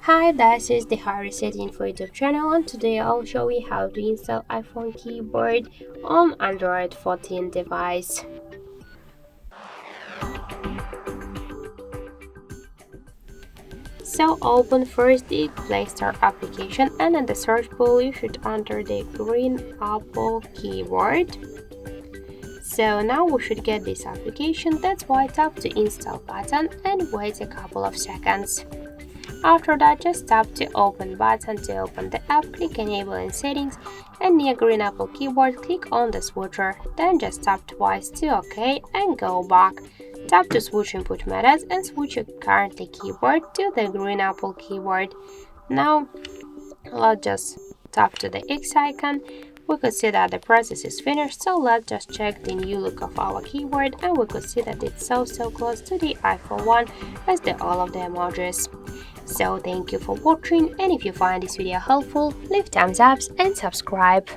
Hi, this is the HardReset.Info YouTube channel, and today I'll show you how to install iPhone keyboard on Android 14 device. So open first the Play Store application, and in the search bar you should enter the green Apple keyboard. So now we should get this application. That's why tap the install button and wait a couple of seconds. After that, just tap the open button to open the app, click enable in settings, and near green Apple keyboard click on the switcher, then just tap twice to OK and go back. Tap to switch input methods and switch your current keyboard to the green Apple keyboard. Now let's just tap to the X icon. We could see that the process is finished, so let's just check the new look of our keyboard, and we could see that it's so close to the iPhone 1 as all of the emojis. So thank you for watching, and if you find this video helpful, leave thumbs up and subscribe.